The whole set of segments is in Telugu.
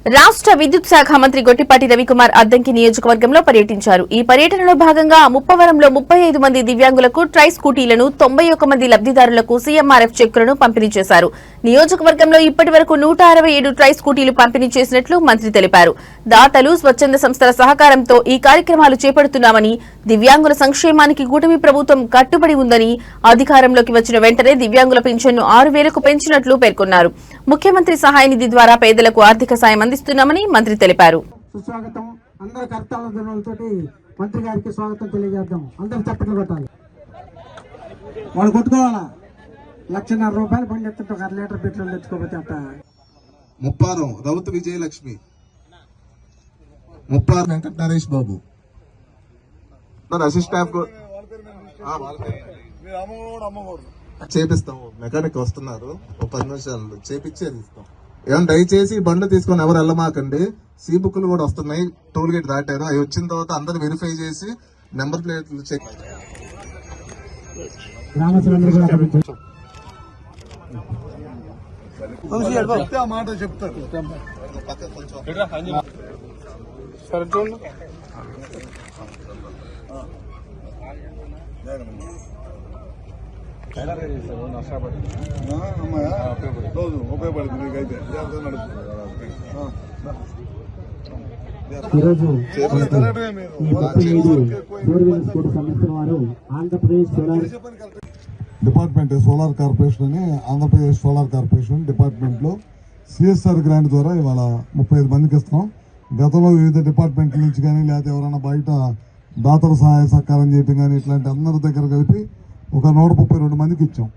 రాష్ట్ర విద్యుత్ శాఖ మంత్రి గొట్టిపాటి రవికుమార్ అద్దంకి నియోజకవర్గంలో పర్యటించారు. ఈ పర్యటనలో భాగంగా ముప్పవరంలో 35 మంది దివ్యాంగులకు ట్రై స్కూటీలను, 91 మంది లబ్దిదారులకు సీఎంఆర్ఎఫ్ చెక్కులను పంపిణీ చేశారు. నియోజకవర్గంలో ఇప్పటి వరకు 167 ట్రై స్కూటీలు పంపిణీ చేసినట్లు మంత్రి తెలిపారు. దాతలు, స్వచ్ఛంద సంస్థల సహకారంతో ఈ కార్యక్రమాలు చేపడుతున్నామని, దివ్యాంగుల సంక్షేమానికి కూటమి ప్రభుత్వం కట్టుబడి ఉందని, అధికారంలోకి వచ్చిన వెంటనే దివ్యాంగుల పింఛన్ను 6,000కు పెంచినట్లు పేర్కొన్నారు. ముఖ్యమంత్రి సహాయ నిధి ద్వారా పేదలకు ఆర్థిక సాయం అందిస్తున్నామని మంత్రి తెలిపారు. సుస్వాగతం. అందరూ కర్తాల దినాలతోటి మంత్రి గారికి స్వాగతం తెలియజేద్దాం. అందరూ చప్పట్లు కొట్టాలి. వాళ్ళు కొట్టుకోవాలా. 1,50,000 రూపాయలు బండి ఎత్తుంటే 1 లీటర్ పెట్రోల్ తెచ్చుకోకపోతే అట్ట. ముప్పారం రౌతు విజయలక్ష్మి, ముప్పారం వెంకట నరేష్ బాబు, అసిస్టాఫ్ చేపిస్తాము. మెకానిక్ వస్తున్నారు, ఒక 10 నిమిషాలు చేపించేది ఇస్తాం. ఏమన్నా దయచేసి బండ్లు తీసుకొని ఎవరు వెళ్ళమాకండి. సీ బుక్లు కూడా వస్తున్నాయి, టోల్ గేట్ దాటారు. అవి వచ్చిన తర్వాత అందరు వెరిఫై చేసి నెంబర్ ప్లేట్లు చెక్. మాట చెప్తారు. ఉపయోగపడుతుంది మీకైతే. ఈరోజు ఈ 35 బోర్వెల్స్ కూడా సంబంధించిన వారు Andhra Pradesh solar department solar corporation అని ఆంధ్రప్రదేశ్ సోలార్ కార్పొరేషన్ డిపార్ట్మెంట్ లో సిఎస్ఆర్ గ్రాంట్ ద్వారా ఇవాళ 35 మందికి ఇస్తున్నాం. గతంలో వివిధ డిపార్ట్మెంట్ల నుంచి కానీ లేకపోతే ఎవరైనా బయట దాతల సహాయ సహకారం చేయటం కానీ ఇట్లాంటి అందరి దగ్గర కలిపి ఒక 132 మందికి ఇచ్చాం.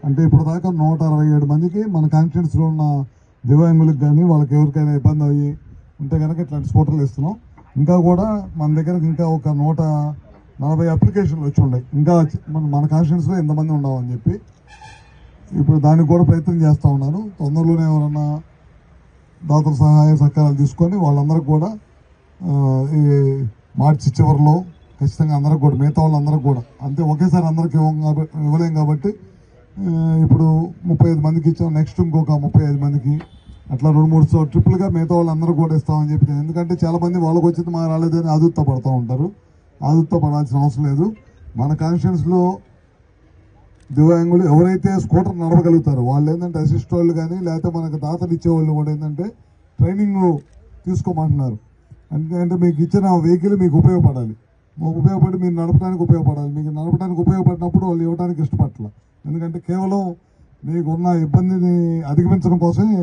అంటే ఇప్పుడు దాకా 167 మందికి మన కాన్స్టిట్యూన్స్ లో ఉన్న దివ్యాంగులకు కానీ వాళ్ళకి ఎవరికైనా ఇబ్బంది అయ్యి ఉంటే కనుక ఇట్లాంటి స్కూటర్లు ఇస్తున్నాం. ఇంకా కూడా మన దగ్గరకు ఇంకా ఒక 140 అప్లికేషన్లు వచ్చి ఉన్నాయి. ఇంకా మన కాన్స్టిట్యూన్స్ లో ఎంతమంది ఉండవని చెప్పి ఇప్పుడు దానికి కూడా ప్రయత్నం చేస్తూ ఉన్నాను. తొందరలోనే ఎవరన్నా దాతల సహాయ సహకారాలు తీసుకొని వాళ్ళందరికీ కూడా ఈ మార్చి చివరిలో ఖచ్చితంగా అందరికి కూడా మిగతా వాళ్ళందరికీ కూడా అంతే ఒకేసారి అందరికి ఇవ్వలేం కాబట్టి ఇప్పుడు 35 మందికి ఇచ్చాం. నెక్స్ట్ ఇంకొక 35 మందికి అట్లా 2-3 ట్రిప్పులుగా మిగతా వాళ్ళందరూ కూడా ఇస్తామని చెప్పి. ఎందుకంటే చాలా మంది వాళ్ళకి వచ్చింది మాకు రాలేదని ఆదుర్త పడుతూ ఉంటారు. ఆదుర్త పడాల్సిన అవసరం లేదు. మన కాన్స్టిట్యూన్స్లో దివ్యాంగులు ఎవరైతే స్కూటర్ నడపగలుగుతారో వాళ్ళు ఏంటంటే అసిస్ట్ వాళ్ళు కానీ లేకపోతే మనకు దాతలు ఇచ్చేవాళ్ళు కూడా ఏంటంటే ట్రైనింగ్ తీసుకోమంటున్నారు. ఎందుకంటే మీకు ఇచ్చిన వెహికల్ మీకు ఉపయోగపడాలి, ఉపయోగపడి మీరు నడపడానికి ఉపయోగపడాలి. మీకు నడపడానికి ఉపయోగపడినప్పుడు వాళ్ళు ఇవ్వడానికి ఇష్టపడాలి. ఎందుకంటే కేవలం మీకున్న ఇబ్బందిని అధిగమించడం కోసమే